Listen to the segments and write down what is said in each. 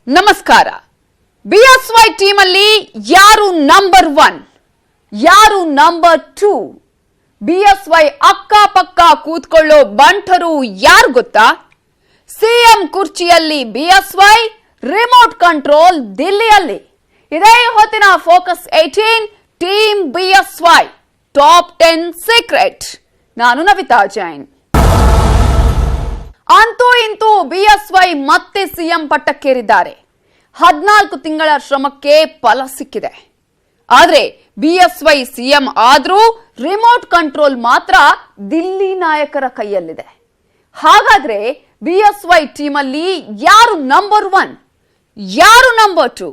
ನಮಸ್ಕಾರ. BSY team ಅಲ್ಲಿ ಯಾರು ನಂಬರ್ 1, ಯಾರು ನಂಬರ್ 2? ಬಿಎಸ್ವೈ ಅಕ್ಕಪಕ್ಕ ಕೂತ್ಕೊಳ್ಳೋ ಬಂಟರು ಯಾರು ಗೊತ್ತಾ? ಸಿಎಂ ಕುರ್ಚಿಯಲ್ಲಿ ಬಿಎಸ್ವೈ, ರಿಮೋಟ್ ಕಂಟ್ರೋಲ್ ದಿಲ್ಲಿಯಲ್ಲಿ. ಇದೇ ಹೊತ್ತಿನ focus 18 team BSY top 10 secret. ನಾನು ನವಿತಾ ಜೈನ್. ಅಂತೂ ಇಂತೂ ಬಿಎಸ್ವೈ ಮತ್ತೆ ಸಿಎಂ ಪಟ್ಟಕ್ಕೇರಿದ್ದಾರೆ. 14 ತಿಂಗಳ ಶ್ರಮಕ್ಕೆ ಫಲ ಸಿಕ್ಕಿದೆ. ಆದ್ರೆ ಬಿಎಸ್ವೈ ಸಿಎಂ ಆದ್ರೂ ರಿಮೋಟ್ ಕಂಟ್ರೋಲ್ ಮಾತ್ರ ದಿಲ್ಲಿ ನಾಯಕರ ಕೈಯಲ್ಲಿದೆ. ಹಾಗಾದ್ರೆ ಬಿಎಸ್ವೈ ಟೀಮ್ ಅಲ್ಲಿ ಯಾರು ನಂಬರ್ 1, ಯಾರು ನಂಬರ್ 2?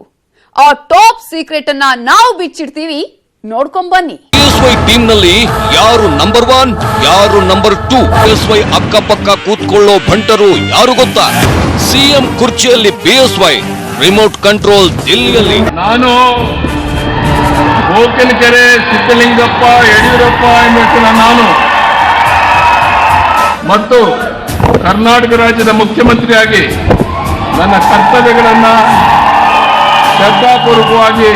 ಆ ಟಾಪ್ ಸೀಕ್ರೆಟ್ ಅನ್ನ ನಾವು ಬಿಚ್ಚಿಡ್ತೀವಿ, ನೋಡ್ಕೊಂಡ್ ಬನ್ನಿ. ಬಿಎಸ್ವೈ ಟೀಮ್ ನಲ್ಲಿ ಯಾರು ನಂಬರ್ 1, ಯಾರು ನಂಬರ್ 2? ಬಿಎಸ್ವೈ ಅಕ್ಕಪಕ್ಕ ಕೂತ್ಕೊಳ್ಳೋ ಬಂಟರು ಯಾರು ಗೊತ್ತಾ? ಸಿಎಂ ಕುರ್ಚಿಯಲ್ಲಿ ಬಿಎಸ್ವೈ, ರಿಮೋಟ್ ಕಂಟ್ರೋಲ್ ದಿಲ್ಲಿಯಲ್ಲಿ. ನಾನು ಗೋಕನಕೆರೆ ಸಿದ್ದಲಿಂಗಪ್ಪ ಯಡಿಯೂರಪ್ಪ ಎಂಬ ನಾನು ಮತ್ತು ಕರ್ನಾಟಕ ರಾಜ್ಯದ ಮುಖ್ಯಮಂತ್ರಿಯಾಗಿ ನನ್ನ ಕರ್ತವ್ಯಗಳನ್ನು ಶ್ರದ್ಧಾಪೂರ್ವಕವಾಗಿ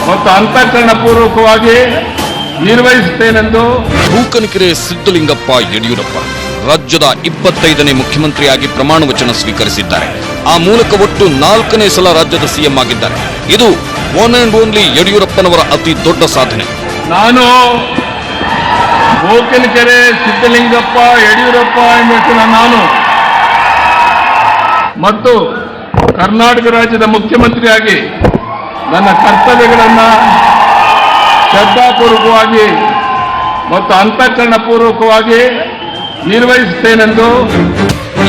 ಮತ್ತು ಅಂತಃಕರಣಪೂರ್ವಕವಾಗಿ ನಿರ್ವಹಿಸುತ್ತೇನೆಂದು ಗೋಕನಕೆರೆ ಸಿದ್ದಲಿಂಗಪ್ಪ ಯಡಿಯೂರಪ್ಪ ರಾಜ್ಯದ 25ನೇ ಮುಖ್ಯಮಂತ್ರಿಯಾಗಿ ಪ್ರಮಾಣ ವಚನ ಸ್ವೀಕರಿಸಿದ್ದಾರೆ. ಆ ಮೂಲಕ ಒಟ್ಟು 4ನೇ ಸಲ ರಾಜ್ಯದ ಸಿಎಂ ಆಗಿದ್ದಾರೆ. ಇದು ಒನ್ ಅಂಡ್ ಓನ್ಲಿ ಯಡಿಯೂರಪ್ಪನವರ ಅತಿ ದೊಡ್ಡ ಸಾಧನೆ. ನಾನು ಗೋಕನಕೆರೆ ಸಿದ್ದಲಿಂಗಪ್ಪ ಯಡಿಯೂರಪ್ಪ ಎಂಬ ನಾನು ಮತ್ತು ಕರ್ನಾಟಕ ರಾಜ್ಯದ ಮುಖ್ಯಮಂತ್ರಿಯಾಗಿ ನನ್ನ ಕರ್ತವ್ಯಗಳನ್ನು ಶ್ರದ್ಧಾಪೂರ್ವಕವಾಗಿ ಮತ್ತು ಅಂತಃಕರಣಪೂರ್ವಕವಾಗಿ ನಿರ್ವಹಿಸುತ್ತೇನೆಂದು.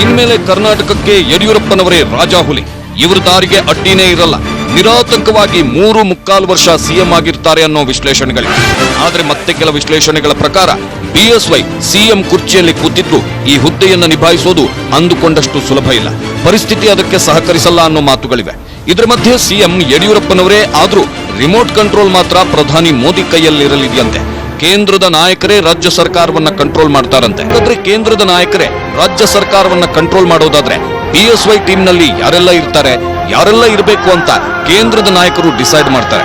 ಇನ್ಮೇಲೆ ಕರ್ನಾಟಕಕ್ಕೆ ಯಡಿಯೂರಪ್ಪನವರೇ ರಾಜಾಹುಲಿ. ಇವರ ದಾರಿಗೆ ಅಡ್ಡಿನೇ ಇರಲ್ಲ. ನಿರಾತಂಕವಾಗಿ 3.25 ವರ್ಷ ಸಿಎಂ ಆಗಿರ್ತಾರೆ ಅನ್ನೋ ವಿಶ್ಲೇಷಣೆಗಳಿವೆ. ಆದ್ರೆ ಮತ್ತೆ ಕೆಲ ವಿಶ್ಲೇಷಣೆಗಳ ಪ್ರಕಾರ ಬಿಎಸ್ವೈ ಸಿಎಂ ಕುರ್ಚಿಯಲ್ಲಿ ಕೂತಿದ್ದು ಈ ಹುದ್ದೆಯನ್ನು ನಿಭಾಯಿಸೋದು ಅಂದುಕೊಂಡಷ್ಟು ಸುಲಭ ಇಲ್ಲ. ಪರಿಸ್ಥಿತಿ ಅದಕ್ಕೆ ಸಹಕರಿಸಲ್ಲ ಅನ್ನೋ ಮಾತುಗಳಿವೆ. ಇದರ ಮಧ್ಯೆ ಸಿಎಂ ಯಡಿಯೂರಪ್ಪನವರೇ ಆದ್ರೂ ರಿಮೋಟ್ ಕಂಟ್ರೋಲ್ ಮಾತ್ರ ಪ್ರಧಾನಿ ಮೋದಿ ಕೈಯಲ್ಲಿರಲಿದೆಯಂತೆ. ಕೇಂದ್ರದ ನಾಯಕರೇ ರಾಜ್ಯ ಸರ್ಕಾರವನ್ನ ಕಂಟ್ರೋಲ್ ಮಾಡ್ತಾರಂತೆ. ಆದ್ರೆ ಕೇಂದ್ರದ ನಾಯಕರೇ ರಾಜ್ಯ ಸರ್ಕಾರವನ್ನ ಕಂಟ್ರೋಲ್ ಮಾಡೋದಾದ್ರೆ ಬಿಎಸ್ವೈ ಟೀಮ್ ನಲ್ಲಿ ಯಾರೆಲ್ಲ ಇರ್ತಾರೆ, ಯಾರೆಲ್ಲ ಇರಬೇಕು ಅಂತ ಕೇಂದ್ರದ ನಾಯಕರು ಡಿಸೈಡ್ ಮಾಡ್ತಾರೆ.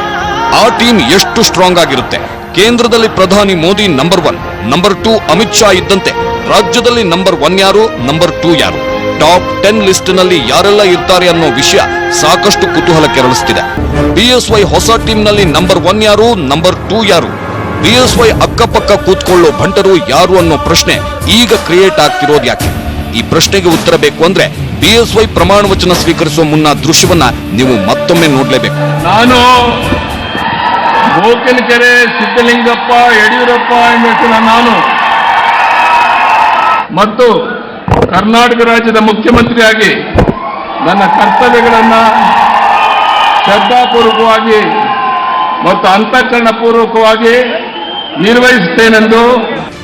ಆ ಟೀಮ್ ಎಷ್ಟು ಸ್ಟ್ರಾಂಗ್ ಆಗಿರುತ್ತೆ? ಕೇಂದ್ರದಲ್ಲಿ ಪ್ರಧಾನಿ ಮೋದಿ ನಂಬರ್ 1, ನಂಬರ್ 2 ಅಮಿತ್ ಶಾ ಇದ್ದಂತೆ ರಾಜ್ಯದಲ್ಲಿ ನಂಬರ್ 1 ಯಾರು, ನಂಬರ್ 2 ಯಾರು? ಟಾಪ್ 10 ಲಿಸ್ಟ್ ನಲ್ಲಿ ಯಾರೆಲ್ಲ ಇರ್ತಾರೆ ಅನ್ನೋ ವಿಷಯ ಸಾಕಷ್ಟು ಕುತೂಹಲ ಕೆರಳಿಸ್ತಿದೆ. ಬಿಎಸ್ವೈ ಹೊಸ ಟೀಮ್ ನಲ್ಲಿ ನಂಬರ್ 1 ಯಾರು, ನಂಬರ್ 2 ಯಾರು? ಬಿಎಸ್ವೈ ಅಕ್ಕಪಕ್ಕ ಕೂತ್ಕೊಳ್ಳೋ ಬಂಟರು ಯಾರು ಅನ್ನೋ ಪ್ರಶ್ನೆ ಈಗ ಕ್ರಿಯೇಟ್ ಆಗ್ತಿರೋದು ಯಾಕೆ? ಈ ಪ್ರಶ್ನೆಗೆ ಉತ್ತರ ಬೇಕು ಅಂದ್ರೆ ಬಿಎಸ್ವೈ ಪ್ರಮಾಣ ವಚನ ಸ್ವೀಕರಿಸುವ ಮುನ್ನ ದೃಶ್ಯವನ್ನ ನೀವು ಮತ್ತೊಮ್ಮೆ ನೋಡ್ಲೇಬೇಕು. ನಾನು ಗೋಕನಕೆರೆ ಸಿದ್ದಲಿಂಗಪ್ಪ ಯಡಿಯೂರಪ್ಪ ಎಂಬ ನಾನು ಮತ್ತು ಕರ್ನಾಟಕ ರಾಜ್ಯದ ಮುಖ್ಯಮಂತ್ರಿಯಾಗಿ ನನ್ನ ಕರ್ತವ್ಯಗಳನ್ನು ಶ್ರದ್ಧಾಪೂರ್ವಕವಾಗಿ ಮತ್ತು ಅಂತಃಕರಣಪೂರ್ವಕವಾಗಿ ನಿರ್ವಹಿಸುತ್ತೇನೆಂದು.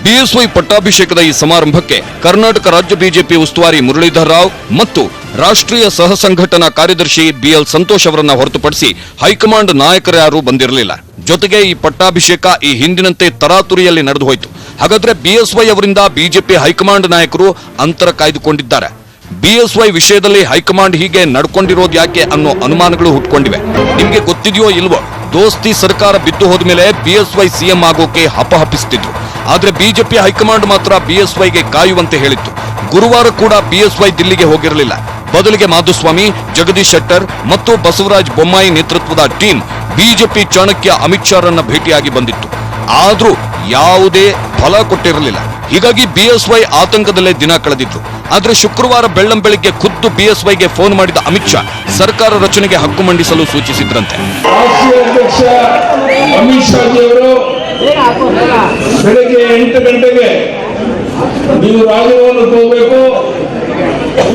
ಬಿಎಸ್ವೈ ಪಟ್ಟಾಭಿಷೇಕದ ಈ ಸಮಾರಂಭಕ್ಕೆ ಕರ್ನಾಟಕ ರಾಜ್ಯ ಬಿಜೆಪಿ ಉಸ್ತುವಾರಿ ಮುರಳೀಧರ್ ರಾವ್ ಮತ್ತು ರಾಷ್ಟ್ರೀಯ ಸಹ ಸಂಘಟನಾ ಕಾರ್ಯದರ್ಶಿ ಬಿಎಲ್ ಸಂತೋಷ್ ಅವರನ್ನ ಹೊರತುಪಡಿಸಿ ಹೈಕಮಾಂಡ್ ನಾಯಕರ್ಯಾರೂ ಬಂದಿರಲಿಲ್ಲ. ಜೊತೆಗೆ ಈ ಪಟ್ಟಾಭಿಷೇಕ ಈ ಹಿಂದಿನಂತೆ ತರಾತುರಿಯಲ್ಲಿ ನಡೆದು ಹೋಯಿತು. ಹಾಗಾದ್ರೆ ಬಿಎಸ್ವೈ ಅವರಿಂದ ಬಿಜೆಪಿ ಹೈಕಮಾಂಡ್ ನಾಯಕರು ಅಂತರ ಕಾಯ್ದುಕೊಂಡಿದ್ದಾರೆ. ಬಿಎಸ್ವೈ ವಿಷಯದಲ್ಲಿ ಹೈಕಮಾಂಡ್ ಹೀಗೆ ನಡ್ಕೊಂಡಿರೋದು ಯಾಕೆ ಅನ್ನೋ ಅನುಮಾನಗಳು ಹುಟ್ಕೊಂಡಿವೆ. ನಿಮ್ಗೆ ಗೊತ್ತಿದೆಯೋ ಇಲ್ವೋ, ದೋಸ್ತಿ ಸರ್ಕಾರ ಬಿದ್ದು ಹೋದ ಮೇಲೆ ಬಿಎಸ್ವೈ ಸಿಎಂ ಆಗೋಕೆ ಹಪಹಪಿಸುತ್ತಿದ್ರು. ಆದ್ರೆ ಬಿಜೆಪಿ ಹೈಕಮಾಂಡ್ ಮಾತ್ರ ಬಿಎಸ್ವೈಗೆ ಕಾಯುವಂತೆ ಹೇಳಿತ್ತು. ಗುರುವಾರ ಕೂಡ ಬಿಎಸ್ವೈ ದಿಲ್ಲಿಗೆ ಹೋಗಿರಲಿಲ್ಲ. ಬದಲಿಗೆ ಮಾಧುಸ್ವಾಮಿ, ಜಗದೀಶ್ ಶೆಟ್ಟರ್ ಮತ್ತು ಬಸವರಾಜ ಬೊಮ್ಮಾಯಿ ನೇತೃತ್ವದ ಟೀಮ್ ಬಿಜೆಪಿ ಚಾಣಕ್ಯ ಅಮಿತ್ ಶಾರನ್ನ ಭೇಟಿಯಾಗಿ ಬಂದಿತ್ತು. ಆದ್ರೂ ಯಾವುದೇ ಫಲ ಕೊಟ್ಟಿರಲಿಲ್ಲ. ಹೀಗಾಗಿ ಬಿಎಸ್ವೈ ಆತಂಕದಲ್ಲೇ ದಿನ ಕಳೆದಿದ್ರು. ಆದ್ರೆ ಶುಕ್ರವಾರ ಬೆಳ್ಳಂಬೆಳಿಗ್ಗೆ ಖುದ್ದು ಬಿಎಸ್ವೈಗೆ ಫೋನ್ ಮಾಡಿದ ಅಮಿತ್ ಶಾ ಸರ್ಕಾರ ರಚನೆಗೆ ಹಕ್ಕು ಮಂಡಿಸಲು ಸೂಚಿಸಿದ್ರಂತೆ. ರಾಷ್ಟ್ರೀಯ ಅಧ್ಯಕ್ಷ ಅಮಿತ್ ಶಾ ಜಿಯವರು ಬೆಳಗ್ಗೆ 8 ಗಂಟೆಗೆ ನೀವು ರಾಜಭವನಕ್ಕೆ ಹೋಗಬೇಕು,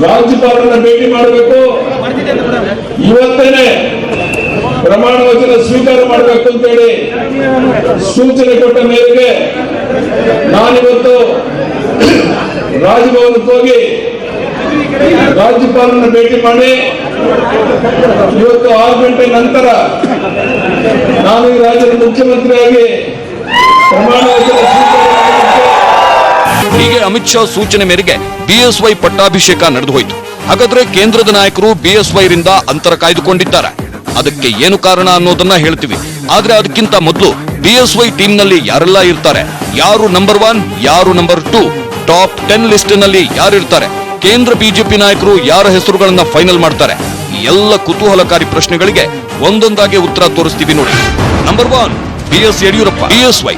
ರಾಜ್ಯಪಾಲರನ್ನ ಭೇಟಿ ಮಾಡಬೇಕು, ಇವತ್ತೇನೆ ಪ್ರಮಾಣ ವಚನ ಸ್ವೀಕಾರ ಮಾಡಬೇಕು ಅಂತೇಳಿ ಸೂಚನೆ ಕೊಟ್ಟ ಮೇರೆಗೆ ನಾನಿವತ್ತು ರಾಜಭವನಕ್ಕೆ ಹೋಗಿ ರಾಜ್ಯಪಾಲರನ್ನ ಭೇಟಿ ಮಾಡಿ ಇವತ್ತು 6 ಗಂಟೆ ನಂತರ ನಾನು ಈ ರಾಜ್ಯದ ಮುಖ್ಯಮಂತ್ರಿಯಾಗಿ ಪ್ರಮಾಣ ವಚನ ಸ್ವೀಕಾರ ಹೀಗೆ ಅಮಿತ್ ಶಾ ಸೂಚನೆ ಮೇರೆಗೆ ಬಿಎಸ್ವೈ ಪಟ್ಟಾಭಿಷೇಕ ನಡೆದು ಹೋಯಿತು. ಹಾಗಾದ್ರೆ ಕೇಂದ್ರದ ನಾಯಕರು ಬಿಎಸ್ವೈ ರಿಂದ ಅಂತರ ಕಾಯ್ದುಕೊಂಡಿದ್ದಾರೆ. ಅದಕ್ಕೆ ಏನು ಕಾರಣ ಅನ್ನೋದನ್ನ ಹೇಳ್ತೀವಿ. ಆದ್ರೆ ಅದಕ್ಕಿಂತ ಮೊದಲು ಬಿಎಸ್ವೈ ಟೀಮ್ ನಲ್ಲಿ ಯಾರೆಲ್ಲ ಇರ್ತಾರೆ, ಯಾರು ನಂಬರ್ 1, ಯಾರು ನಂಬರ್ 2, ಟಾಪ್ 10 ಲಿಸ್ಟ್ ನಲ್ಲಿ ಯಾರಿರ್ತಾರೆ, ಕೇಂದ್ರ ಬಿಜೆಪಿ ನಾಯಕರು ಯಾರ ಹೆಸರುಗಳನ್ನ ಫೈನಲ್ ಮಾಡ್ತಾರೆ, ಈ ಎಲ್ಲ ಕುತೂಹಲಕಾರಿ ಪ್ರಶ್ನೆಗಳಿಗೆ ಒಂದೊಂದಾಗಿ ಉತ್ತರ ತೋರಿಸ್ತೀವಿ ನೋಡಿ. Number 1, BS Yediyurappa. ಬಿಎಸ್ವೈ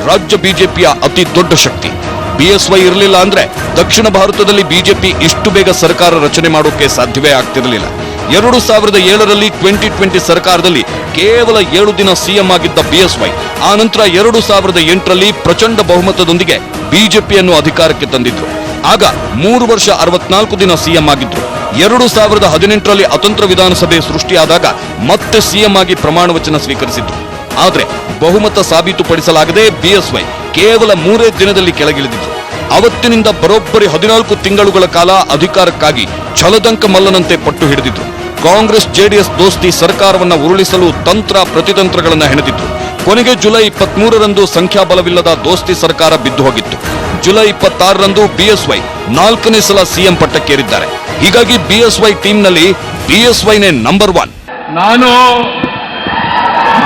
ರಾಜ್ಯ ಬಿಜೆಪಿಯ ಅತಿ ದೊಡ್ಡ ಶಕ್ತಿ. ಬಿಎಸ್ವೈ ಇರಲಿಲ್ಲ ಅಂದ್ರೆ ದಕ್ಷಿಣ ಭಾರತದಲ್ಲಿ ಬಿಜೆಪಿ ಇಷ್ಟು ಬೇಗ ಸರ್ಕಾರ ರಚನೆ ಮಾಡೋಕೆ ಸಾಧ್ಯವೇ ಆಗ್ತಿರಲಿಲ್ಲ. 2007ರಲ್ಲಿ 2020 ಸರ್ಕಾರದಲ್ಲಿ ಕೇವಲ 7 ದಿನ ಸಿಎಂ ಆಗಿದ್ದ ಬಿಎಸ್ವೈ ಆ ನಂತರ 2008ರಲ್ಲಿ ಪ್ರಚಂಡ ಬಹುಮತದೊಂದಿಗೆ ಬಿಜೆಪಿಯನ್ನು ಅಧಿಕಾರಕ್ಕೆ ತಂದಿದ್ರು. ಆಗ 3 ವರ್ಷ 64 ದಿನ ಸಿಎಂ ಆಗಿದ್ರು. 2018ರಲ್ಲಿ ಅತಂತ್ರ ವಿಧಾನಸಭೆ ಸೃಷ್ಟಿಯಾದಾಗ ಮತ್ತೆ ಸಿಎಂ ಆಗಿ ಪ್ರಮಾಣ ವಚನ ಸ್ವೀಕರಿಸಿದ್ರು. ಆದ್ರೆ ಬಹುಮತ ಸಾಬೀತುಪಡಿಸಲಾಗದೆ ಬಿಎಸ್ವೈ ಕೇವಲ 3 ದಿನದಲ್ಲಿ ಕೆಳಗಿಳಿದಿದ್ರು. ಅವತ್ತಿನಿಂದ ಬರೋಬ್ಬರಿ 14 ತಿಂಗಳುಗಳ ಕಾಲ ಅಧಿಕಾರಕ್ಕಾಗಿ ಛಲದಂಕ ಮಲ್ಲನಂತೆ ಪಟ್ಟು ಹಿಡಿದಿದ್ರು. ಕಾಂಗ್ರೆಸ್ ಜೆಡಿಎಸ್ ದೋಸ್ತಿ ಸರ್ಕಾರವನ್ನ ಉರುಳಿಸಲು ತಂತ್ರ ಪ್ರತಿತಂತ್ರಗಳನ್ನ ಹೆಣೆದಿದ್ರು. ಕೊನೆಗೆ ಜುಲೈ 23ರಂದು ಸಂಖ್ಯಾಬಲವಿಲ್ಲದ ದೋಸ್ತಿ ಸರ್ಕಾರ ಬಿದ್ದು ಹೋಗಿತ್ತು. ಜುಲೈ 26ರಂದು ಬಿಎಸ್ವೈ 4ನೇ ಸಲ ಸಿಎಂ ಪಟ್ಟಕ್ಕೇರಿದ್ದಾರೆ. ಹೀಗಾಗಿ ಬಿಎಸ್ವೈ ಟೀಮ್ನಲ್ಲಿ ಬಿಎಸ್ವೈನೇ ನಂಬರ್ 1. ನಾನು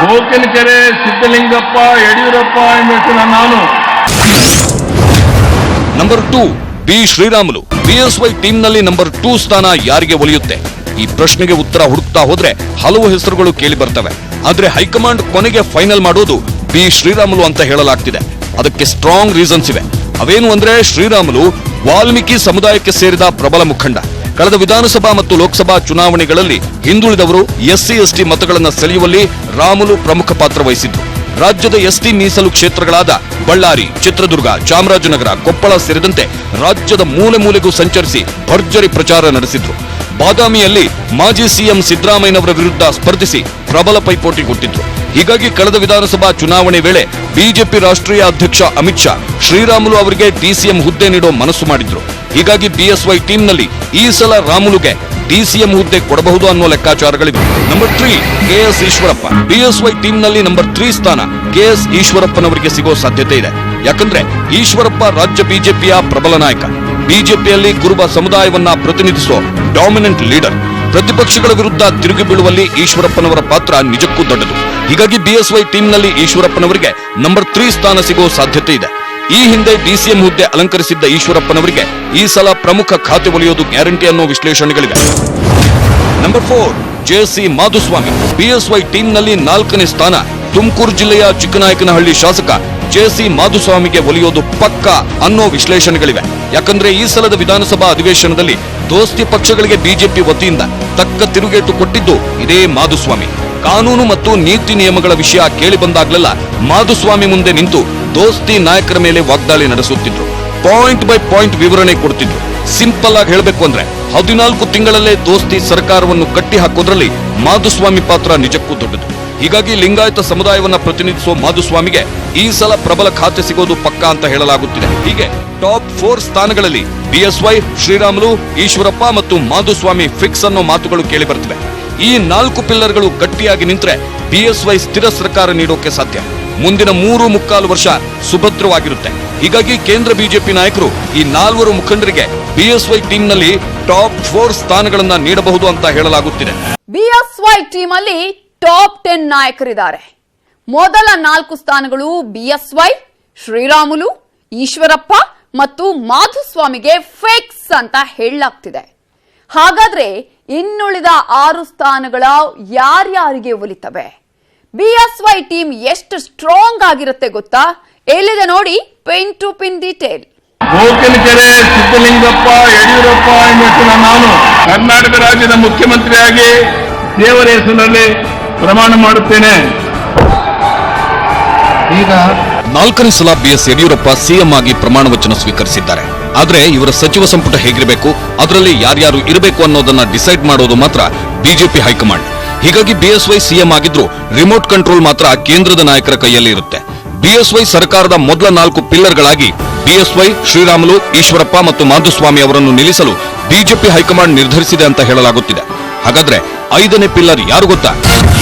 ಗೋಕಿನಕೆರೆ ಸಿದ್ದಲಿಂಗಪ್ಪ ಯಡಿಯೂರಪ್ಪ ಎಂಬ ಹೆಸರಿನ ನಾನು. Number 2, B Sriramulu. ಬಿಎಸ್ವೈ ಟೀಮ್ನಲ್ಲಿ ನಂಬರ್ 2 ಸ್ಥಾನ ಯಾರಿಗೆ ಒಲಿಯುತ್ತೆ? ಈ ಪ್ರಶ್ನೆಗೆ ಉತ್ತರ ಹುಡುಕ್ತಾ ಹೋದ್ರೆ ಹಲವು ಹೆಸರುಗಳು ಕೇಳಿ ಬರ್ತವೆ. ಆದ್ರೆ ಹೈಕಮಾಂಡ್ ಕೊನೆಗೆ ಫೈನಲ್ ಮಾಡೋದು ಬಿ ಶ್ರೀರಾಮುಲು ಅಂತ ಹೇಳಲಾಗ್ತಿದೆ. ಅದಕ್ಕೆ ಸ್ಟ್ರಾಂಗ್ ರೀಸನ್ಸ್ ಇವೆ. ಅವೇನು ಅಂದ್ರೆ, ಶ್ರೀರಾಮುಲು ವಾಲ್ಮೀಕಿ ಸಮುದಾಯಕ್ಕೆ ಸೇರಿದ ಪ್ರಬಲ ಮುಖಂಡ. ಕಳೆದ ವಿಧಾನಸಭಾ ಮತ್ತು ಲೋಕಸಭಾ ಚುನಾವಣೆಗಳಲ್ಲಿ ಹಿಂದುಳಿದವರು ಎಸ್ಸಿ ಎಸ್ಟಿ ಮತಗಳನ್ನು ಸೆಳೆಯುವಲ್ಲಿ ರಾಮುಲು ಪ್ರಮುಖ ಪಾತ್ರ ವಹಿಸಿದ್ರು. ರಾಜ್ಯದ ಎಸ್ಟಿ ಮೀಸಲು ಕ್ಷೇತ್ರಗಳಾದ ಬಳ್ಳಾರಿ, ಚಿತ್ರದುರ್ಗ, ಚಾಮರಾಜನಗರ, ಕೊಪ್ಪಳ ಸೇರಿದಂತೆ ರಾಜ್ಯದ ಮೂಲೆ ಮೂಲೆಗೂ ಸಂಚರಿಸಿ ಭರ್ಜರಿ ಪ್ರಚಾರ ನಡೆಸಿದ್ರು. ಬಾದಾಮಿಯಲ್ಲಿ ಮಾಜಿ ಸಿಎಂ ಸಿದ್ದರಾಮಯ್ಯನವರ ವಿರುದ್ಧ ಸ್ಪರ್ಧಿಸಿ ಪ್ರಬಲ ಪೈಪೋಟಿ ಕೊಟ್ಟಿದ್ರು. ಹೀಗಾಗಿ ಕಳೆದ ವಿಧಾನಸಭಾ ಚುನಾವಣೆ ವೇಳೆ ಬಿಜೆಪಿ ರಾಷ್ಟ್ರೀಯ ಅಧ್ಯಕ್ಷ ಅಮಿತ್ ಶಾ ಶ್ರೀರಾಮುಲು ಅವರಿಗೆ ಡಿಸಿಎಂ ಹುದ್ದೆ ನೀಡೋ ಮನಸ್ಸು ಮಾಡಿದ್ರು. ಹೀಗಾಗಿ ಬಿಎಸ್ವೈ ಟೀಮ್ನಲ್ಲಿ ಈ ಸಲ ರಾಮುಲುಗೆ ಡಿಸಿಎಂ ಹುದ್ದೆ ಕೊಡಬಹುದು ಅನ್ನೋ ಲೆಕ್ಕಾಚಾರಗಳಿವೆ. Number 3, KS Eshwarappa. ಬಿಎಸ್ವೈ ಟೀಮ್ನಲ್ಲಿ ನಂಬರ್ 3 ಸ್ಥಾನ ಕೆಎಸ್ ಈಶ್ವರಪ್ಪನವರಿಗೆ ಸಿಗೋ ಸಾಧ್ಯತೆ ಇದೆ. ಯಾಕಂದ್ರೆ ಈಶ್ವರಪ್ಪ ರಾಜ್ಯ ಬಿಜೆಪಿಯ ಪ್ರಬಲ ನಾಯಕ. ಬಿಜೆಪಿಯಲ್ಲಿ ಕುರುಬ ಸಮುದಾಯವನ್ನ ಪ್ರತಿನಿಧಿಸುವ ಡಾಮಿನೆಂಟ್ ಲೀಡರ್. ಪ್ರತಿಪಕ್ಷಗಳ ವಿರುದ್ಧ ತಿರುಗಿ ಬೀಳುವಲ್ಲಿ ಈಶ್ವರಪ್ಪನವರ ಪಾತ್ರ ನಿಜಕ್ಕೂ ದೊಡ್ಡದು. ಹೀಗಾಗಿ ಬಿಎಸ್ವೈ ಟೀಮ್ನಲ್ಲಿ ಈಶ್ವರಪ್ಪನವರಿಗೆ ನಂಬರ್ 3 ಸ್ಥಾನ ಸಿಗೋ ಸಾಧ್ಯತೆ ಇದೆ. ಈ ಹಿಂದೆ ಡಿಸಿಎಂ ಹುದ್ದೆ ಅಲಂಕರಿಸಿದ್ದ ಈಶ್ವರಪ್ಪನವರಿಗೆ ಈ ಸಲ ಪ್ರಮುಖ ಖಾತೆ ಒಲಿಯೋದು ಗ್ಯಾರಂಟಿ ಅನ್ನೋ ವಿಶ್ಲೇಷಣೆಗಳಿವೆ. Number 4, JC Madhuswamy. ಬಿಎಸ್ವೈ ಟೀಮ್ನಲ್ಲಿ 4ನೇ ಸ್ಥಾನ ತುಮಕೂರು ಜಿಲ್ಲೆಯ ಚಿಕ್ಕನಾಯಕನಹಳ್ಳಿ ಶಾಸಕ ಜೆಸಿ ಮಾಧುಸ್ವಾಮಿಗೆ ಒಲಿಯೋದು ಪಕ್ಕ ಅನ್ನೋ ವಿಶ್ಲೇಷಣೆಗಳಿವೆ. ಯಾಕಂದ್ರೆ ಈ ಸಲದ ವಿಧಾನಸಭಾ ಅಧಿವೇಶನದಲ್ಲಿ ದೋಸ್ತಿ ಪಕ್ಷಗಳಿಗೆ ಬಿಜೆಪಿ ವತಿಯಿಂದ ತಕ್ಕ ತಿರುಗೇಟು ಕೊಟ್ಟಿದ್ದು ಇದೇ ಮಾಧುಸ್ವಾಮಿ. ಕಾನೂನು ಮತ್ತು ನೀತಿ ನಿಯಮಗಳ ವಿಷಯ ಕೇಳಿ ಬಂದಾಗ್ಲೆಲ್ಲ ಮಾಧುಸ್ವಾಮಿ ಮುಂದೆ ನಿಂತು ದೋಸ್ತಿ ನಾಯಕರ ಮೇಲೆ ವಾಗ್ದಾಳಿ ನಡೆಸುತ್ತಿದ್ರು. ಪಾಯಿಂಟ್ ಬೈ ಪಾಯಿಂಟ್ ವಿವರಣೆ ಕೊಡ್ತಿದ್ರು. ಸಿಂಪಲ್ ಆಗಿ ಹೇಳಬೇಕು ಅಂದ್ರೆ 14 ತಿಂಗಳಲ್ಲೇ ದೋಸ್ತಿ ಸರ್ಕಾರವನ್ನು ಕಟ್ಟಿ ಹಾಕೋದ್ರಲ್ಲಿ ಮಾಧುಸ್ವಾಮಿ ಪಾತ್ರ ನಿಜಕ್ಕೂ ದೊಡ್ಡದು. ಹೀಗಾಗಿ ಲಿಂಗಾಯತ ಸಮುದಾಯವನ್ನ ಪ್ರತಿನಿಧಿಸುವ ಮಾಧುಸ್ವಾಮಿಗೆ ಈ ಸಲ ಪ್ರಬಲ ಖಾತೆ ಸಿಗೋದು ಪಕ್ಕ ಅಂತ ಹೇಳಲಾಗುತ್ತಿದೆ. ಹೀಗೆ ಟಾಪ್ 4 ಸ್ಥಾನಗಳಲ್ಲಿ ಬಿಎಸ್ವೈ, ಶ್ರೀರಾಮುಲು, ಈಶ್ವರಪ್ಪ ಮತ್ತು ಮಾಧುಸ್ವಾಮಿ ಫಿಕ್ಸ್ ಅನ್ನೋ ಮಾತುಗಳು ಕೇಳಿ ಬರ್ತವೆ. ಈ 4 ಪಿಲ್ಲರ್ಗಳು ಗಟ್ಟಿಯಾಗಿ ನಿಂತ್ರೆ ಬಿಎಸ್ವೈ ಸ್ಥಿರ ಸರ್ಕಾರ ನೀಡೋಕೆ ಸಾಧ್ಯ. ಮುಂದಿನ 3.25 ವರ್ಷ ಸುಭದ್ರವಾಗಿರುತ್ತೆ. ಹೀಗಾಗಿ ಕೇಂದ್ರ ಬಿಜೆಪಿ ನಾಯಕರು ಈ 4 ಮುಖಂಡರಿಗೆ ಬಿಎಸ್ವೈ ಟೀಮ್ನಲ್ಲಿ ಟಾಪ್ 4 ಸ್ಥಾನಗಳನ್ನ ನೀಡಬಹುದು ಅಂತ ಹೇಳಲಾಗುತ್ತಿದೆ. ಬಿಎಸ್ವೈ ಟೀಮ್ ಅಲ್ಲಿ ಟಾಪ್ 10 ನಾಯಕರಿದ್ದಾರೆ. ಮೊದಲ 4 ಸ್ಥಾನಗಳು ಬಿಎಸ್ವೈ, ಶ್ರೀರಾಮುಲು, ಈಶ್ವರಪ್ಪ ಮತ್ತು ಮಾಧುಸ್ವಾಮಿಗೆ ಫಿಕ್ಸ್ ಅಂತ ಹೇಳಲಾಗ್ತಿದೆ. ಹಾಗಾದ್ರೆ ಇನ್ನುಳಿದ 6 ಸ್ಥಾನಗಳ ಯಾರ್ಯಾರಿಗೆ ಒಲಿತವೆ? ಬಿಎಸ್ವೈ ಟೀಮ್ ಎಷ್ಟು ಸ್ಟ್ರಾಂಗ್ ಆಗಿರುತ್ತೆ ಗೊತ್ತಾ? ಎಲ್ಲಿದೆ ನೋಡಿ pin to pin detail. Gokinakere Siddalingappa Yediyurappa ಎಂಬ ಹೆಸರಿನ ನಾನು ಕರ್ನಾಟಕ ರಾಜ್ಯದ ಮುಖ್ಯಮಂತ್ರಿಯಾಗಿ ದೇವರ ಹೆಸರಿನಲ್ಲಿ ಪ್ರಮಾಣ ಮಾಡುತ್ತೇನೆ. ಈಗ 4ನೇ ಸಲ ಬಿಎಸ್ ಯಡಿಯೂರಪ್ಪ ಸಿಎಂ ಆಗಿ ಪ್ರಮಾಣ ವಚನ ಸ್ವೀಕರಿಸಿದ್ದಾರೆ. ಆದ್ರೆ ಇವರ ಸಚಿವ ಸಂಪುಟ ಹೇಗಿರಬೇಕು, ಅದರಲ್ಲಿ ಯಾರ್ಯಾರು ಇರಬೇಕು ಅನ್ನೋದನ್ನ ಡಿಸೈಡ್ ಮಾಡೋದು ಮಾತ್ರ ಬಿಜೆಪಿ ಹೈಕಮಾಂಡ್. ಹೀಗಾಗಿ ಬಿಎಸ್ವೈ ಸಿಎಂ ಆಗಿದ್ರು ರಿಮೋಟ್ ಕಂಟ್ರೋಲ್ ಮಾತ್ರ ಕೇಂದ್ರದ ನಾಯಕರ ಕೈಯಲ್ಲಿ ಇರುತ್ತೆ. ಬಿಎಸ್ವೈ ಸರ್ಕಾರದ ಮೊದಲ 4 ಪಿಲ್ಲರ್ಗಳಾಗಿ ಬಿಎಸ್ವೈ, ಶ್ರೀರಾಮುಲು, ಈಶ್ವರಪ್ಪ ಮತ್ತು ಮಾಧುಸ್ವಾಮಿ ಅವರನ್ನು ನಿಲ್ಲಿಸಲು ಬಿಜೆಪಿ ಹೈಕಮಾಂಡ್ ನಿರ್ಧರಿಸಿದೆ ಅಂತ ಹೇಳಲಾಗುತ್ತಿದೆ. ಹಾಗಾದ್ರೆ 5ನೇ ಪಿಲ್ಲರ್ ಯಾರು ಗೊತ್ತಾ?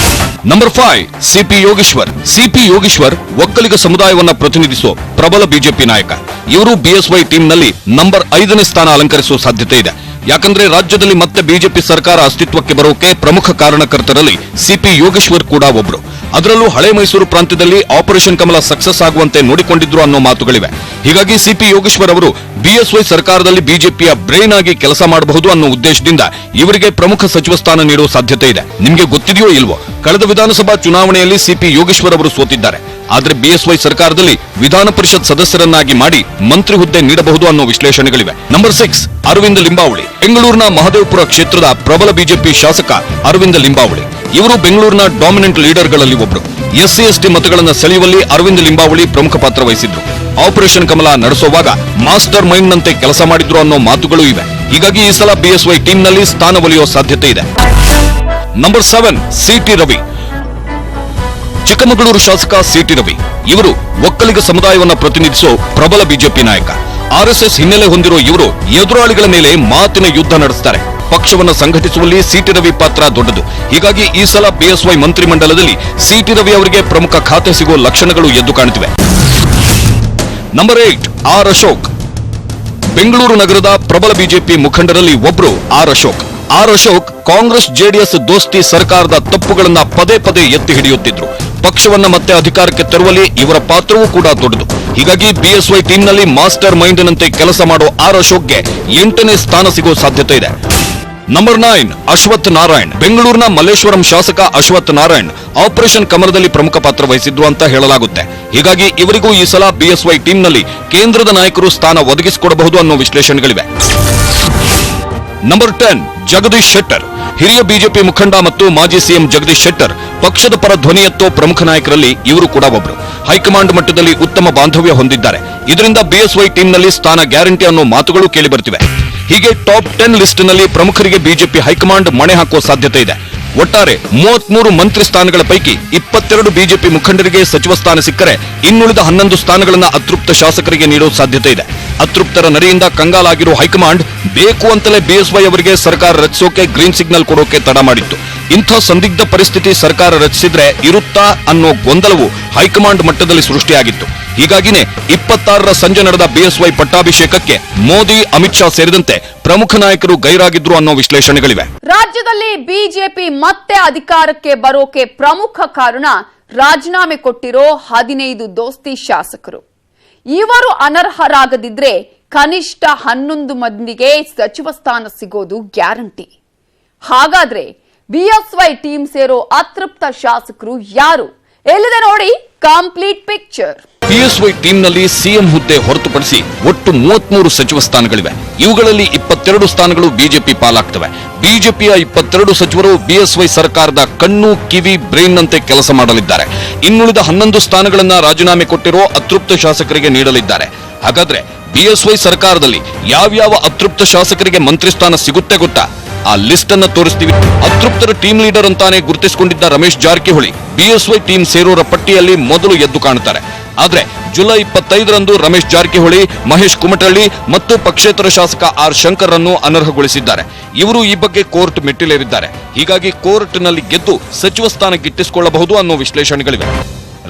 Number 5, CP Yogeshwar. CP Yogeshwar Vokkaliga ಸಮುದಾಯವನ್ನ ಪ್ರತಿನಿಧಿಸುವ ಪ್ರಬಲ ಬಿಜೆಪಿ ನಾಯಕ. ಇವರು ಬಿಎಸ್ವೈ ಟೀಮ್ನಲ್ಲಿ ನಂಬರ್ 5ನೇ ಸ್ಥಾನ ಅಲಂಕರಿಸುವ ಸಾಧ್ಯತೆ ಇದೆ. ಯಾಕಂದ್ರೆ ರಾಜ್ಯದಲ್ಲಿ ಮತ್ತೆ ಬಿಜೆಪಿ ಸರ್ಕಾರ ಅಸ್ತಿತ್ವಕ್ಕೆ ಬರೋಕೆ ಪ್ರಮುಖ ಕಾರಣಕರ್ತರಲ್ಲಿ ಸಿಪಿ ಯೋಗೇಶ್ವರ್ ಕೂಡ ಒಬ್ರು. ಅದರಲ್ಲೂ ಹಳೆ ಮೈಸೂರು ಪ್ರಾಂತ್ಯದಲ್ಲಿ ಆಪರೇಷನ್ ಕಮಲ ಸಕ್ಸಸ್ ಆಗುವಂತೆ ನೋಡಿಕೊಂಡಿದ್ರು ಅನ್ನೋ ಮಾತುಗಳಿವೆ. ಹೀಗಾಗಿ ಸಿಪಿ ಯೋಗೇಶ್ವರ್ ಅವರು ಬಿಎಸ್ವೈ ಸರ್ಕಾರದಲ್ಲಿ ಬಿಜೆಪಿಯ ಬ್ರೈನ್ ಆಗಿ ಕೆಲಸ ಮಾಡಬಹುದು ಅನ್ನೋ ಉದ್ದೇಶದಿಂದ ಇವರಿಗೆ ಪ್ರಮುಖ ಸಚಿವ ಸ್ಥಾನ ನೀಡುವ ಸಾಧ್ಯತೆ ಇದೆ. ನಿಮಗೆ ಗೊತ್ತಿದೆಯೋ ಇಲ್ವೋ, ಕಳೆದ ವಿಧಾನಸಭಾ ಚುನಾವಣೆಯಲ್ಲಿ ಸಿಪಿ ಯೋಗೇಶ್ವರ್ ಅವರು ಸೋತಿದ್ದಾರೆ. ಆದರೆ ಬಿಎಸ್ವೈ ಸರ್ಕಾರದಲ್ಲಿ ವಿಧಾನ ಪರಿಷತ್ ಸದಸ್ಯರನ್ನಾಗಿ ಮಾಡಿ ಮಂತ್ರಿ ಹುದ್ದೆ ನೀಡಬಹುದು ಅನ್ನೋ ವಿಶ್ಲೇಷಣೆಗಳಿವೆ. ನಂಬರ್ 6 ಅರವಿಂದ ಲಿಂಬಾವಳಿ. ಬೆಂಗಳೂರಿನ ಮಹದೇವಪುರ ಕ್ಷೇತ್ರದ ಪ್ರಬಲ ಬಿಜೆಪಿ ಶಾಸಕ ಅರವಿಂದ ಲಿಂಬಾವಳಿ. ಇವರು ಬೆಂಗಳೂರಿನ ಡಾಮಿನೆಂಟ್ ಲೀಡರ್ಗಳಲ್ಲಿ ಒಬ್ಬರು. ಎಸ್ಸಿ ಎಸ್ಟಿ ಮತಗಳನ್ನು ಸೆಳೆಯುವಲ್ಲಿ ಅರವಿಂದ ಲಿಂಬಾವಳಿ ಪ್ರಮುಖ ಪಾತ್ರ ವಹಿಸಿದ್ರು. ಆಪರೇಷನ್ ಕಮಲ ನಡೆಸುವಾಗ ಮಾಸ್ಟರ್ ಮೈಂಡ್ ನಂತೆ ಕೆಲಸ ಮಾಡಿದ್ರು ಅನ್ನೋ ಮಾತುಗಳು ಇವೆ. ಹೀಗಾಗಿ ಈ ಸಲ ಬಿಎಸ್ವೈ ಟೀಮ್ನಲ್ಲಿ ಸ್ಥಾನ ಒಲಿಯುವ ಸಾಧ್ಯತೆ ಇದೆ. Number 7 city Ravi. ಚಿಕ್ಕಮಗಳೂರು ಶಾಸಕ ಸಿಟಿ ರವಿ. ಇವರು ಒಕ್ಕಲಿಗ ಸಮುದಾಯವನ್ನ ಪ್ರತಿನಿಧಿಸೋ ಪ್ರಬಲ ಬಿಜೆಪಿ ನಾಯಕ. ಆರ್ಎಸ್ಎಸ್ ಹಿನ್ನೆಲೆ ಹೊಂದಿರೋ ಇವರು ಎದುರಾಳಿಗಳ ಮೇಲೆ ಮಾತಿನ ಯುದ್ಧ ನಡೆಸ್ತಾರೆ. ಪಕ್ಷವನ್ನು ಸಂಘಟಿಸುವಲ್ಲಿ ಸಿಟಿ ರವಿ ಪಾತ್ರ ದೊಡ್ಡದು. ಹೀಗಾಗಿ ಈ ಸಲ ಬಿಎಸ್ವೈ ಮಂತ್ರಿಮಂಡಲದಲ್ಲಿ ಸಿಟಿ ರವಿ ಅವರಿಗೆ ಪ್ರಮುಖ ಖಾತೆ ಸಿಗುವ ಲಕ್ಷಣಗಳು ಎದ್ದು ಕಾಣುತ್ತಿವೆ. Number 8 R Ashok. ಬೆಂಗಳೂರು ನಗರದ ಪ್ರಬಲ ಬಿಜೆಪಿ ಮುಖಂಡರಲ್ಲಿ ಒಬ್ರು R Ashok. R Ashok Congress JDS ದೋಸ್ತಿ ಸರ್ಕಾರದ ತಪ್ಪುಗಳನ್ನ ಪದೇ ಪದೇ ಎತ್ತಿ ಹಿಡಿಯುತ್ತಿದ್ರು. ಪಕ್ಷವನ್ನ ಮತ್ತೆ ಅಧಿಕಾರಕ್ಕೆ ತರುವಲ್ಲಿ ಇವರ ಪಾತ್ರವೂ ಕೂಡ ದೊಡ್ಡದು. ಹೀಗಾಗಿ ಬಿಎಸ್ವೈ ಟೀಮ್ನಲ್ಲಿ ಮಾಸ್ಟರ್ ಮೈಂಡ್ನಂತೆ ಕೆಲಸ ಮಾಡೋ ಆರ್ ಅಶೋಕ್ಗೆ 8ನೇ ಸ್ಥಾನ ಸಿಗೋ ಸಾಧ್ಯತೆ ಇದೆ. ನಂಬರ್ 9 ಅಶ್ವಥ್ ನಾರಾಯಣ್. ಬೆಂಗಳೂರಿನ ಮಲ್ಲೇಶ್ವರಂ ಶಾಸಕ ಅಶ್ವಥ್ ನಾರಾಯಣ್ ಆಪರೇಷನ್ ಕಮಲದಲ್ಲಿ ಪ್ರಮುಖ ಪಾತ್ರ ವಹಿಸಿದ್ರು ಅಂತ ಹೇಳಲಾಗುತ್ತೆ. ಹೀಗಾಗಿ ಇವರಿಗೂ ಈ ಸಲ ಬಿಎಸ್ವೈ ಟೀಮ್ನಲ್ಲಿ ಕೇಂದ್ರದ ನಾಯಕರು ಸ್ಥಾನ ಒದಗಿಸಿಕೊಡಬಹುದು ಅನ್ನೋ ವಿಶ್ಲೇಷಣೆಗಳಿವೆ. ನಂಬರ್ 10 ಜಗದೀಶ್ ಶೆಟ್ಟರ್. ಹಿರಿಯ ಬಿಜೆಪಿ ಮುಖಂಡ ಮತ್ತು ಮಾಜಿ ಸಿಎಂ ಜಗದೀಶ್ ಶೆಟ್ಟರ್ ಪಕ್ಷದ ಪರ ಧ್ವನಿ ಎತ್ತೋ ಪ್ರಮುಖ ನಾಯಕರಲ್ಲಿ ಇವರು ಕೂಡ ಒಬ್ಬರು. ಹೈಕಮಾಂಡ್ ಮಟ್ಟದಲ್ಲಿ ಉತ್ತಮ ಬಾಂಧವ್ಯ ಹೊಂದಿದ್ದಾರೆ. ಇದರಿಂದ ಬಿಎಸ್ವೈ ಟೀಮ್ನಲ್ಲಿ ಸ್ಥಾನ ಗ್ಯಾರಂಟಿ ಅನ್ನೋ ಮಾತುಗಳು ಕೇಳಿ ಬರ್ತಿವೆ. ಹೀಗೆ ಟಾಪ್ 10 ಲಿಸ್ಟ್ನಲ್ಲಿ ಪ್ರಮುಖರಿಗೆ ಬಿಜೆಪಿ ಹೈಕಮಾಂಡ್ ಮಣೆ ಹಾಕುವ ಸಾಧ್ಯತೆ ಇದೆ. ಒಟ್ಟಾರೆ 33 ಮಂತ್ರಿ ಸ್ಥಾನಗಳ ಪೈಕಿ 22 ಬಿಜೆಪಿ ಮುಖಂಡರಿಗೆ ಸಚಿವ ಸ್ಥಾನ ಸಿಕ್ಕರೆ ಇನ್ನುಳಿದ 11 ಸ್ಥಾನಗಳನ್ನು ಅತೃಪ್ತ ಶಾಸಕರಿಗೆ ನೀಡುವ ಸಾಧ್ಯತೆ ಇದೆ. ಅತೃಪ್ತರ ನರಿಯಿಂದ ಕಂಗಾಲಾಗಿರೋ ಹೈಕಮಾಂಡ್ ಬೇಕು ಅಂತಲೇ ಬಿಎಸ್ವೈ ಅವರಿಗೆ ಸರ್ಕಾರ ರಚಿಸೋಕೆ ಗ್ರೀನ್ ಸಿಗ್ನಲ್ ಕೊಡೋಕೆ ತಡ ಮಾಡಿತ್ತು. ಇಂಥ ಸಂದಿಗ್ಧ ಪರಿಸ್ಥಿತಿ ಸರ್ಕಾರ ರಚಿಸಿದ್ರೆ ಇರುತ್ತಾ ಅನ್ನೋ ಗೊಂದಲವು ಹೈಕಮಾಂಡ್ ಮಟ್ಟದಲ್ಲಿ ಸೃಷ್ಟಿಯಾಗಿತ್ತು. ಹೀಗಾಗಿನೇ 26ರ ಸಂಜೆ ನಡೆದ ಬಿಎಸ್ವೈ ಪಟ್ಟಾಭಿಷೇಕಕ್ಕೆ ಮೋದಿ, ಅಮಿತ್ ಶಾ ಸೇರಿದಂತೆ ಪ್ರಮುಖ ನಾಯಕರು ಗೈರಾಗಿದ್ರು ಅನ್ನೋ ವಿಶ್ಲೇಷಣೆಗಳಿವೆ. ರಾಜ್ಯದಲ್ಲಿ ಬಿಜೆಪಿ ಮತ್ತೆ ಅಧಿಕಾರಕ್ಕೆ ಬರೋಕೆ ಪ್ರಮುಖ ಕಾರಣ ರಾಜೀನಾಮೆ ಕೊಟ್ಟಿರೋ 15 ದೋಸ್ತಿ ಶಾಸಕರು. ಇವರು ಅನರ್ಹರಾಗದಿದ್ರೆ ಕನಿಷ್ಠ 11 ಮಂದಿಗೆ ಸಚಿವ ಸ್ಥಾನ ಸಿಗೋದು ಗ್ಯಾರಂಟಿ. ಹಾಗಾದ್ರೆ ಬಿಎಸ್ವೈ ಟೀಮ್ ಸೇರೋ ಅತೃಪ್ತ ಶಾಸಕರು ಯಾರು? ಎಲ್ಲಿದೆ ನೋಡಿ ಕಂಪ್ಲೀಟ್ ಪಿಕ್ಚರ್. ಬಿಎಸ್ವೈ ಟೀಮ್ನಲ್ಲಿ ಸಿಎಂ ಹುದ್ದೆ ಹೊರತುಪಡಿಸಿ ಒಟ್ಟು 33 ಸಚಿವ ಸ್ಥಾನಗಳಿವೆ. ಇವುಗಳಲ್ಲಿ 22 ಸ್ಥಾನಗಳು ಬಿಜೆಪಿ ಪಾಲಾಗ್ತವೆ. ಬಿಜೆಪಿಯ 22 ಸಚಿವರು ಬಿಎಸ್ವೈ ಸರ್ಕಾರದ ಕಣ್ಣು, ಕಿವಿ, ಬ್ರೈನ್ ನಂತೆ ಕೆಲಸ ಮಾಡಲಿದ್ದಾರೆ. ಇನ್ನುಳಿದ 11 ಸ್ಥಾನಗಳನ್ನ ರಾಜೀನಾಮೆ ಕೊಟ್ಟಿರೋ ಅತೃಪ್ತ ಶಾಸಕರಿಗೆ ನೀಡಲಿದ್ದಾರೆ. ಹಾಗಾದ್ರೆ ಬಿಎಸ್ವೈ ಸರ್ಕಾರದಲ್ಲಿ ಯಾವ್ಯಾವ ಅತೃಪ್ತ ಶಾಸಕರಿಗೆ ಮಂತ್ರಿ ಸ್ಥಾನ ಸಿಗುತ್ತೆ ಗೊತ್ತಾ? ಆ ಲಿಸ್ಟ್ ಅನ್ನ ತೋರಿಸ್ತೀವಿ. ಅತೃಪ್ತರ ಟೀಮ್ ಲೀಡರ್ ಅಂತಾನೆ ಗುರುತಿಸಿಕೊಂಡಿದ್ದ ರಮೇಶ್ ಜಾರಕಿಹೊಳಿ ಬಿಎಸ್ವೈ ಟೀಮ್ ಸೇರೋರ ಪಟ್ಟಿಯಲ್ಲಿ ಮೊದಲು ಎದ್ದು ಕಾಣುತ್ತಾರೆ. ಆದ್ರೆ ಜುಲೈ 25ರಂದು ರಮೇಶ್ ಜಾರಕಿಹೊಳಿ, ಮಹೇಶ್ ಕುಮಟಳ್ಳಿ ಮತ್ತು ಪಕ್ಷೇತರ ಶಾಸಕ ಆರ್ ಶಂಕರ್ ಅನ್ನು ಅನರ್ಹಗೊಳಿಸಿದ್ದಾರೆ. ಇವರು ಈ ಬಗ್ಗೆ ಕೋರ್ಟ್ ಮೆಟ್ಟಿಲೇರಿದ್ದಾರೆ. ಹೀಗಾಗಿ ಕೋರ್ಟ್ನಲ್ಲಿ ಗೆದ್ದು ಸಚಿವ ಸ್ಥಾನ ಗಿಟ್ಟಿಸಿಕೊಳ್ಳಬಹುದು ಅನ್ನೋ ವಿಶ್ಲೇಷಣೆಗಳಿವೆ.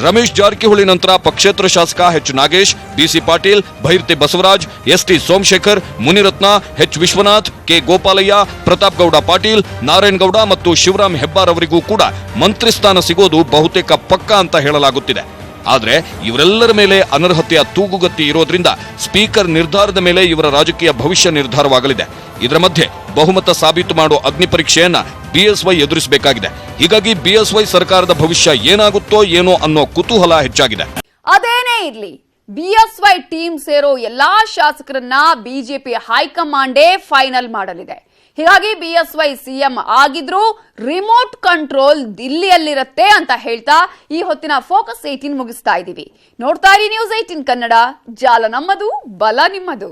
ರಮೇಶ್ ಜಾರಕಿಹೊಳಿ ನಂತರ ಪಕ್ಷೇತರ ಶಾಸಕ H Nagesh, BC Patil, Byrathi Basavaraj, ST Somashekar, Munirathna, H Vishwanath, K Gopalaiah, Prathap Gowda Patil, Narayanagowda ಮತ್ತು ಶಿವರಾಮ್ ಹೆಬ್ಬಾರ್ ಅವರಿಗೂ ಕೂಡ ಮಂತ್ರಿ ಸ್ಥಾನ ಸಿಗೋದು ಬಹುತೇಕ ಪಕ್ಕಾ ಅಂತ ಹೇಳಲಾಗುತ್ತಿದೆ. ಆದ್ರೆ ಇವರೆಲ್ಲರ ಮೇಲೆ ಅನರ್ಹತೆಯ ತೂಗುಗತ್ತಿ ಇರೋದ್ರಿಂದ ಸ್ಪೀಕರ್ ನಿರ್ಧಾರದ ಮೇಲೆ ಇವರ ರಾಜಕೀಯ ಭವಿಷ್ಯ ನಿರ್ಧಾರವಾಗಲಿದೆ. ಇದರ ಮಧ್ಯೆ ಬಹುಮತ ಸಾಬೀತು ಮಾಡೋ ಅಗ್ನಿ ಪರೀಕ್ಷೆಯನ್ನ ಬಿಎಸ್ವೈ ಎದುರಿಸಬೇಕಾಗಿದೆ. ಹೀಗಾಗಿ ಬಿಎಸ್ವೈ ಸರ್ಕಾರದ ಭವಿಷ್ಯ ಏನಾಗುತ್ತೋ ಏನೋ ಅನ್ನೋ ಕುತೂಹಲ ಹೆಚ್ಚಾಗಿದೆ. ಅದೇನೇ ಇರ್ಲಿ, ಬಿಎಸ್ವೈ ಟೀಮ್ ಸೇರೋ ಎಲ್ಲಾ ಶಾಸಕರನ್ನ ಬಿಜೆಪಿ ಹೈಕಮಾಂಡೇ ಫೈನಲ್ ಮಾಡಲಿದೆ. ಹೀಗಾಗಿ ಬಿಎಸ್ವೈ ಸಿಎಂ ಆಗಿದ್ರೂ ರಿಮೋಟ್ ಕಂಟ್ರೋಲ್ ದಿಲ್ಲಿಯಲ್ಲಿರುತ್ತೆ ಅಂತ ಹೇಳ್ತಾ ಈ ಹೊತ್ತಿನ ಫೋಕಸ್ 18 ಮುಗಿಸ್ತಾ ಇದ್ದೀವಿ. ನೋಡ್ತಾ ಇರಿ ನ್ಯೂಸ್ 18 ಕನ್ನಡ. ಜಾಲ ನಮ್ಮದು, ಬಲ ನಿಮ್ಮದು.